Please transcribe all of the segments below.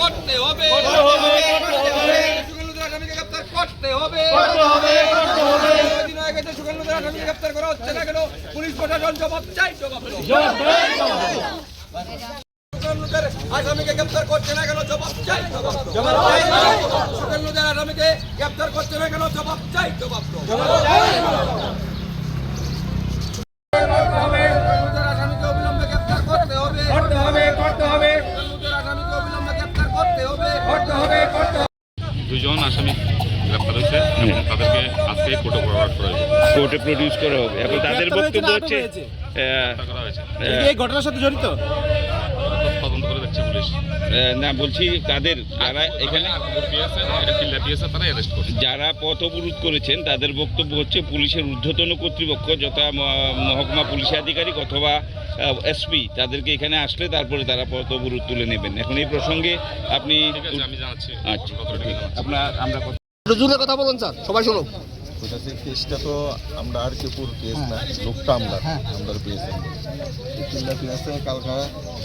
করতে হবে, সুকান্নুদের আসামিকে গ্রেফতার করতে হবে। সুকান্নুদের আসামিকে গ্রেফতার করা হচ্ছে না কেন? পুলিশ প্রশাসন জবাব চাই, জবাব সুকান্নুদের আসামিকে গ্রেফতার করছে না কেন? জবাব চাই, জবাব চাই। সুকান্নুদের আসামিকে গ্রেফতার করছে না কেন? জবাব চাই, জবাব দুজন আসামি গ্রেপ্তার হয়েছে এবং তাদেরকে আজকে কোর্টে ফরওয়ার্ড করা হয়েছে, কোর্টে প্রডিউস করা হবে। এখন তাদের বক্তব্য হচ্ছে এই ঘটনার সাথে জড়িত তদন্ত করে দেখছে পুলিশ। না, বলছি তাদের যারা এখানে তারা অ্যারেস্ট করছে। যারা পথ অবরোধ করেছেন তাদের বক্তব্য হচ্ছে পুলিশের ঊর্ধ্বতন কর্তৃপক্ষ যথা মহকুমা পুলিশ আধিকারিক অথবা এসপি তাদেরকে এখানে আসলে তারপরে তারা পথ অবরোধ তুলে নেবেন। এখন এই প্রসঙ্গে আপনি আমি জানাচ্ছি। আচ্ছা, আমরা কথা বলুন স্যার, সবাই শুনো। ওটা কেসটা তো আমরা আর কেপুর কেস না, লোকটা আমরা পেয়েছি। তিনটা পেয়েছে কালকা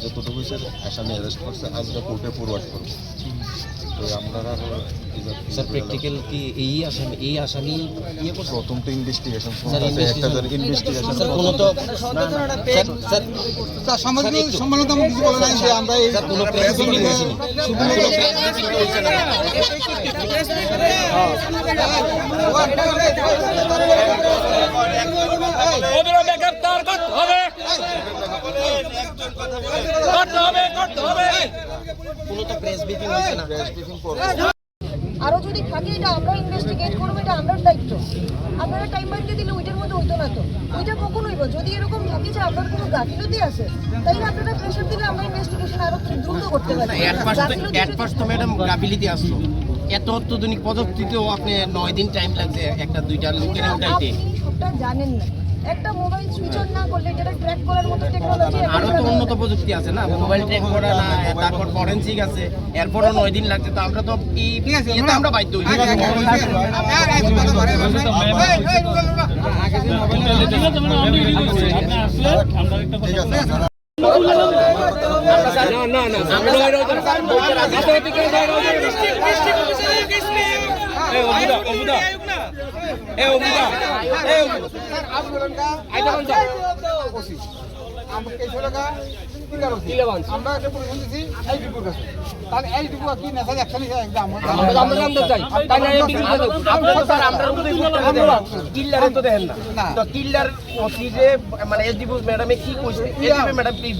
যতটুকু হয়েছে আসামি অ্যারেস্ট করছে, আজকে কোর্টে ফরওয়ার্ড করবো। তো আমরা স্যার প্র্যাকটিক্যাল কি এই আসামি ইয়ে করছে? প্রথম তো ইনভেস্টিগেশন ইনভেস্টিগেশন স্যার কোনো তো স্যার সম্মানিত আমি কিছু বলা নাই যে আমরা এই কোনো প্রেস মিটিং হয়েছিল, শুধু অবিলম্বে গ্রেফতার করতে হবে, কোনো তো প্রেস মিটিং হয়েছে না। আরো যদি থাকে এটা আমরা ইনভেস্টিগেট করবো, এটা আমার দায়িত্ব। আপনারা টাইম বাড়িয়ে দিলে ওইটার মধ্যে হইতো না তো, ওইটা কখন হইব? যদি এরকম থাকে যে আপনার কোনো গাফিলতি আছে তাইলে আপনারা প্রেশার দিলে আমরা ইনভেস্টিগেশন আরো দ্রুত করতে পারি। ফার্স্ট তো ম্যাডাম গাফিলিতি আসলো, এত অত্যাধুনিক প্রযুক্তিতেও আপনি 9 দিন টাইম লাগছে একটা দুইটা লোকের উঠাইতে। আপনি সবটা জানেন না, একটা মোবাইল সুইচ অন না করলে যেটা ট্র্যাক করার মতো টেকনোলজি আরো তো উন্নত প্রযুক্তি আছে না, মোবাইল ট্র্যাক করা না, তারপর ফরেনসিক আছে, এরপরও 9 দিন লাগছে। তো আমরা তো আমরা বাধ্য হই। আমরা একটা পরিমাণ দিচ্ছি এই ডিপুর কাছে, তাহলে এই ডিপু কি নেশা একখানি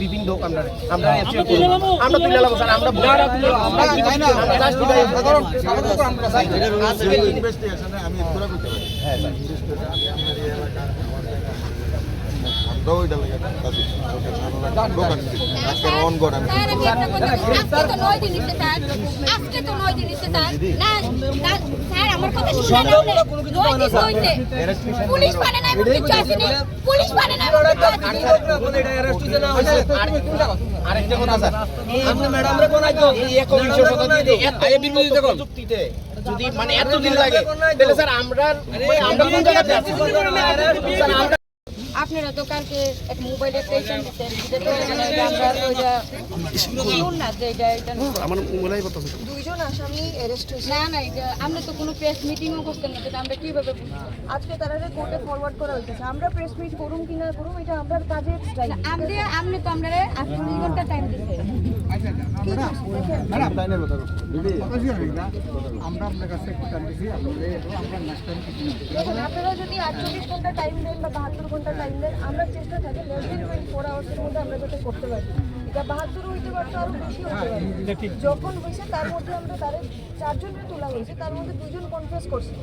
বিভিন্ন আমরা তুলে নেবো স্যার। আমরা আমি পুরো করতে পারি। হ্যাঁ আরেকটা কথা স্যার, যদি মানে এতদিন লাগে তাহলে স্যার আমরা কোন জায়গাতে আছি? আপনারা তো কালকে এক মোবাইলে স্টেশন দিতেন, যেটা তো আমরা ওইটা শুনুন না যে এটা আমার মোবাইল কথা দুইজন আসামি অ্যারেস্ট হয়েছে। না না, এটা আমরা তো কোনো প্রেস মিটিংও করতেন না, যেটা আমরা কিভাবে আজকে তারা কোর্টে ফরওয়ার্ড করা হয়েছে। আমরা প্রেস মিট করুন কি না করুন এটা আমরা কাজের স্টাইল। আপনি তো আমরা 48 ঘন্টা টাইম দিতে আমরা আপনার কাছে আপনারা যদি 48 ঘন্টা টাইম দেন বা 72 ঘন্টা টাইম দেন, আমরা চেষ্টা থাকি লেস দেন 24 আওয়ার্সের মধ্যে আমরা যাতে করতে পারি। এটা 72 হইতে পারতো, আরো বেশি হতে পারে। যখন হয়েছে তার মধ্যে আমরা তাদের 4 জনকে তোলা হয়েছে, তার মধ্যে 2 জন কনফেস করছে।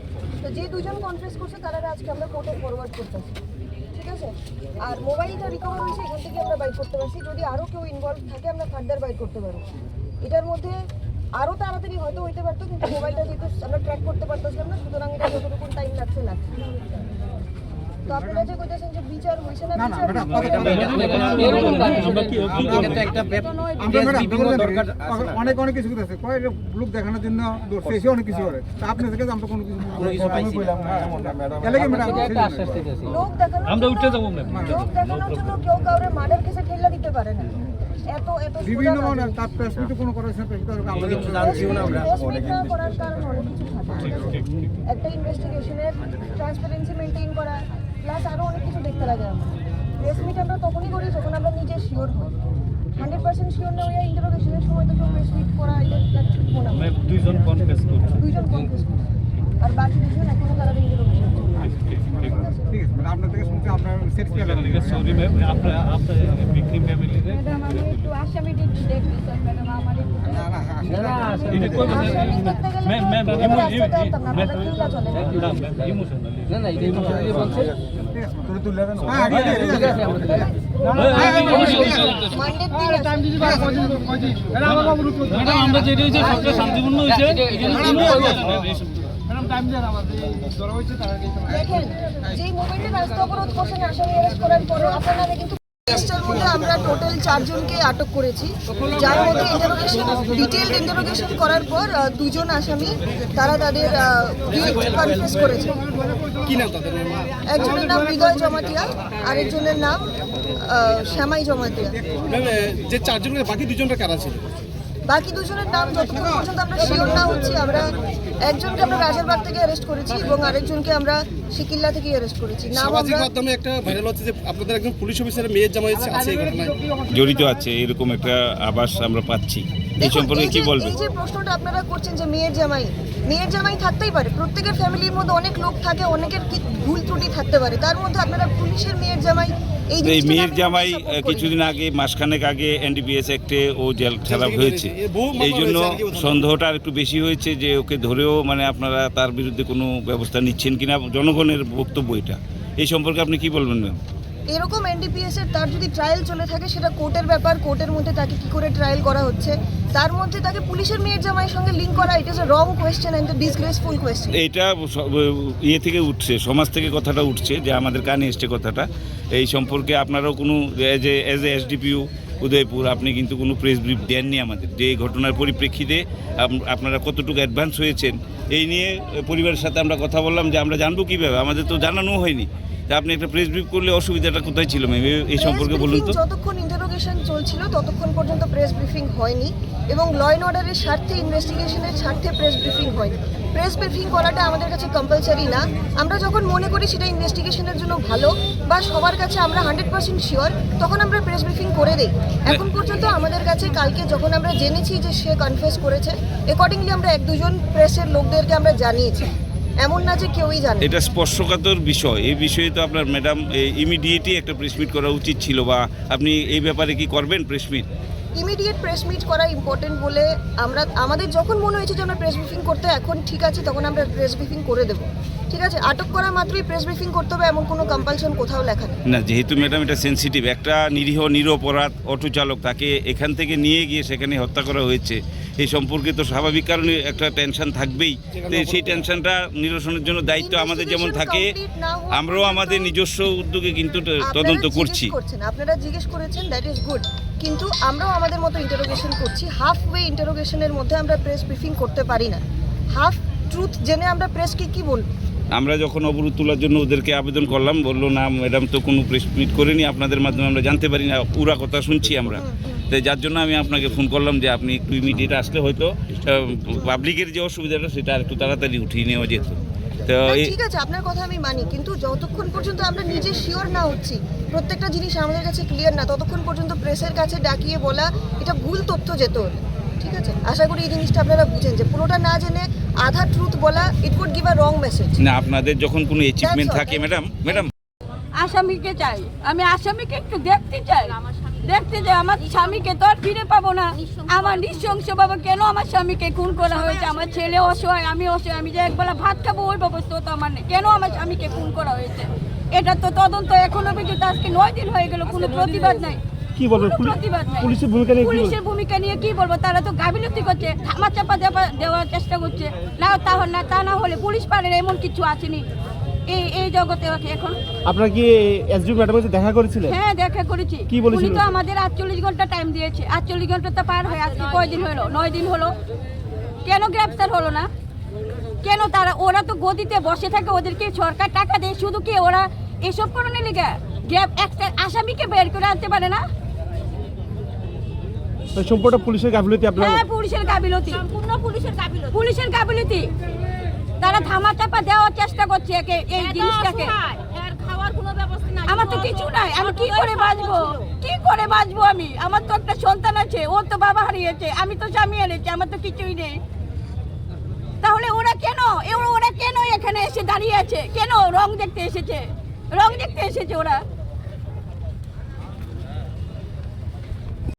তো যে 2 জন কনফেস করছে তারা আজকে আমরা কোর্টে ফরওয়ার্ড করতেছি, ঠিক আছে? আর মোবাইলটা রিকভার হয়েছে, এখান থেকে আমরা বাইট করতে পারছি। যদি আরও কেউ ইনভলভ থাকে আমরা ফার্দার বাইট করতে পারবো। এটার মধ্যে আরও তাড়াতাড়ি হয়তো হইতে পারতো, কিন্তু মোবাইলটা যেহেতু আমরা ট্র্যাক করতে পারতেছিলাম না, সুতরাং এটা যতটুকু টাইম লাগছে। তো আপনারা যে কইতেছেন যে বিচার হইছে না, অনেক কিছু আছে কয় লোক দেখানোর জন্য দৌড়ছে, অনেক কিছু করে। আপনি থেকে আমরা কোনো কিছু লোক দেখানোর জন্য কেউ কাউরে মার্ডার কেসে ঠেলা দিতে পারে না। এত এত বিভিন্ন মানে তার প্রেস মিটে কোনো করেছেন প্রেস করার কারণ অনেক কিছু থাকে। একটা ইনভেস্টিগেশনের ট্রান্সপারেন্সি মেনটেন করা প্লাস আরো অনেক কিছু দেখতে লাগে আমরা। প্রেস মিট আমরা তখনই করি যখন আমরা নিজে শিওর হই। 100% শিওর না হয়ে ইন্টারোগেশনের সময় তো প্রেস মিট করা এটা ঠিক মনে হয়। দুইজন কনফেস করছে আর বাকি দুজন এখনো তারা ইন্টারোগেশন ঠিক আছে মানে আপনার থেকে শুনছি আপনার সেট কি ম্যাডাম আমি একটু আসামি দেখতে চাই ম্যাডাম আমার আমরা যেটা হচ্ছে সবচেয়ে শান্তিপূর্ণ হয়েছে দেখেন যে মোমেন্টে রাস্তা অবরোধ করছেন আসামি অ্যারেস্ট করার পরে আপনারা কিন্তু টেস্টের মধ্যে আমরা টোটাল 4 জনকে আটক করেছি, যার মধ্যে ডিটেইলড ইন্টারোগেশন করার পর 2 জন আসামি তারা তাদের গিল্ট কনফেস করেছে। কি নাম তাদের? একজনের নাম হৃদয় জমাতিয়া, আরেকজনের নাম শ্যামাই জমাতিয়া। যে 4 জনের বাকি 2 জনরা কারা ছিল? বাকি 2 জনের নাম যতক্ষণ পর্যন্ত আমরা শিওর না হচ্ছি, আমরা একজনকে আমরা রাজারবাগ থেকে অ্যারেস্ট করেছি এবং আরেকজনকে আমরা শিকিল্লা থেকে অ্যারেস্ট করেছি। নাম সামাজিক আমরা মাধ্যমে একটা ভাইরাল হচ্ছে যে আপনাদের একজন পুলিশ অফিসারের মেয়ের জামাই আছে এই ঘটনায় জড়িত আছে, এরকম একটা আভাস আমরা পাচ্ছি। এই দেখুন, সম্পর্কে কি বলবেন? এই যে প্রশ্নটা আপনারা করছেন যে মেয়ের জামাই থাকতেই পারে। প্রত্যেকের ফ্যামিলির মধ্যে অনেক লোক থাকে, অনেকের কি ভুল ত্রুটি থাকতে পারে, তার মধ্যে আপনারা পুলিশের মেয়ের জামাই এই মেয়ের জামাই কিছুদিন আগে মাসখানেক আগে এনডিপিএস অ্যাক্টে ও জেল ছাড়া হয়েছে, এই জন্য সন্দেহটা আর একটু বেশি হয়েছে যে ওকে ধরেও মানে আপনারা তার বিরুদ্ধে কোনো ব্যবস্থা নিচ্ছেন কিনা, জনগণের বক্তব্য এটা। এই সম্পর্কে আপনি কি বলবেন ম্যাম? এরকম এনডিপিএস এর তার যদি ট্রায়াল চলে থাকে সেটা কোর্টের ব্যাপার, কোর্টের মধ্যে তাকে কি করে ট্রায়াল করা হচ্ছে, তার মধ্যে তাকে পুলিশের মেয়ের জামাইয়ের সঙ্গে লিঙ্ক করা, it is a wrong question and disgraceful question. এইটা ইয়ে থেকে উঠছে, সমাজ থেকে কথাটা উঠছে, যে আমাদের কানে এসছে কথাটা। এই সম্পর্কে আপনারাও কোনো এজ এ এসডিপিউ উদয়পুর আপনি কিন্তু কোনো প্রেস ব্রিফ দেননি আমাদের, যে এই ঘটনার পরিপ্রেক্ষিতে আপনারা কতটুকু অ্যাডভান্স হয়েছেন এই নিয়ে পরিবারের সাথে আমরা কথা বললাম যে আমরা জানবো কীভাবে, আমাদের তো জানানো হয়নি। তা আপনি একটা প্রেস ব্রিফ করলে অসুবিধাটা কোথায় ছিল ম্যাম, এই সম্পর্কে বলুন তো। যতক্ষণ ইন্টারোগেশন চলছিল ততক্ষণ পর্যন্ত প্রেস ব্রিফিং হয়নি এবং ল অ্যান্ড অর্ডারের স্বার্থে, ইনভেস্টিগেশনের স্বার্থে প্রেস ব্রিফিং হয়নি। প্রেস ব্রিফিং করাটা আমাদের কাছে কম্পালসারি না। আমরা যখন মনে করি সেটা ইনভেস্টিগেশনের জন্য ভালো বা সবার কাছে আমরা 100% শিওর, তখন আমরা প্রেস ব্রিফিং করে দিই। এখন পর্যন্ত আমাদের কাছে কালকে যখন আমরা জেনেছি যে সে কনফেস করেছে, অ্যাকর্ডিংলি আমরা 1-2 জন প্রেসের লোকদেরকে আমরা জানিয়েছি, এমন না যে কেউই জানে। এটা স্পর্শকাতর বিষয়, এই বিষয়ে তো আপনার ম্যাডাম ইমিডিয়েটলি একটা প্রেস মিট করা উচিত ছিল, বা আপনি এই ব্যাপারে কি করবেন press meet? Immediate press meet করা ইম্পর্টেন্ট বলে আমাদের যখন মনে হয়েছে যে আমরা প্রেস ব্রিফিং করতে এখন ঠিক আছে, তখন আমরা প্রেস ব্রিফিং করে দেবো। ঠিক আছে, আটক করা মাত্রই প্রেস ব্রিফিং করতে হবে এমন কোনো কম্পালশন কোথাও লেখা নেই। না, যেহেতু ম্যাডাম এটা সেনসিটিভ, একটা নিরীহ নিরপরাধ অটো চালক, তাকে এখান থেকে নিয়ে গিয়ে সেখানে হত্যা করা হয়েছে, এই সম্পর্কে তো স্বাভাবিক কারণে একটা টেনশন থাকবেই। তো সেই টেনশনটা নিরসনের জন্য দায়িত্ব আমাদের যেমন থাকে, আমরাও আমাদের নিজস্ব উদ্যোগে কিন্তু তদন্ত করছি। আপনারা জিজ্ঞেস করেছেন, দ্যাট ইজ গুড, কিন্তু আমরাও আমাদের মতো ইন্টারোগেশন করছি। হাফ ওয়ে ইন্টারোগেশনের মধ্যে আমরা প্রেস ব্রিফিং করতে পারি না। হাফ ট্রুথ জেনে আমরা প্রেসকে কি বলবো? আমরা যখন অবরোধ তোলার জন্য ওদেরকে আবেদন করলাম, বললো না ম্যাডাম তো কোনো প্রেস মিট করেনি, আপনাদের মাধ্যমে আমরা জানতে পারি না, পুরা কথা শুনছি আমরা। তাই যার জন্য আমি আপনাকে ফোন করলাম যে আপনি একটু ইমিডিয়েট আসলে হয়তো পাবলিকের যে অসুবিধাটা সেটা আর একটু তাড়াতাড়ি উঠিয়ে নেওয়া যেত। তো ঠিক আছে, আপনার কথা আমি মানি, কিন্তু যতক্ষণ পর্যন্ত আমরা নিজে শিওর না হচ্ছি, প্রত্যেকটা জিনিস আমাদের কাছে ক্লিয়ার না, ততক্ষণ পর্যন্ত প্রেসের কাছে ডাকিয়ে বলা এটা ভুল তথ্য যেত। ঠিক আছে, আশা করি এই জিনিসটা আপনারা বুঝেন যে পুরোটা না জেনে আধা ট্রুথ বলা it could give a wrong message. না, আপনাদের যখন কোনো অ্যাচিভমেন্ট থাকে ম্যাডাম আসামিকে চাই, আমি আসামিকে একটু দেখতে চাই, আমার স্বামীকে তো আর ফিরে পাবো না। আমার নৃশংস বাবা কেন আমার স্বামীকে খুন করা হয়েছে? আমার ছেলে অসহায়, আমি অসহায়, আমি যে একবেলা ভাত খাবো ওই ব্যবস্থা তো আমার নেই। কেন আমার স্বামীকে খুন করা হয়েছে? এটা তো তদন্ত এখনো পর্যন্ত আজকে 9 দিন হয়ে গেল, কোনো প্রতিবাদ নাই। কি বলবো পুলিশের ভূমিকা নিয়ে কি বলবো? তারা তো গাফিলতি করছে, থামা চাপা দেওয়ার চেষ্টা করছে। তা না হলে পুলিশ পারে এমন কিছু আসেনি এই জগতে এখন। আপনারা কি এসডিও ম্যাডামের সাথে দেখা করেছিলেন? হ্যাঁ, দেখা করেছি। কি বলেছিল? উনি তো আমাদের 48 ঘন্টা টাইম দিয়েছে। 48 ঘন্টা তো পার হয়ে আজকে কয়দিন হলো? 9 দিন হলো। কেন গ্রেফতার হলো না? কেন? ওরা তো গদিতে বসে থাকে, ওদেরকে সরকার টাকা দেয়, শুধু কি ওরা এসব করণে লেগে আসামিকে বের করে আনতে পারে না? সম্পূর্ণ পুলিশের গাফিলতি আপনারা হ্যাঁ, পুলিশের গাফিলতি, সম্পূর্ণ পুলিশের গাফিলতি। তারা ধামা চাপা দেওয়ার চেষ্টা করছে এই জিনিসটাকে। আমার তো কিছু নাই, আমি কি করে বাঁচবো আমি? আমার তো একটা সন্তান আছে, ও তো বাবা হারিয়েছে, আমি তো স্বামী হারিয়েছি, আমার তো কিছুই নেই। তাহলে ওরা কেন এখানে এসে দাঁড়িয়ে আছে? কেন রং দেখতে এসেছে ওরা?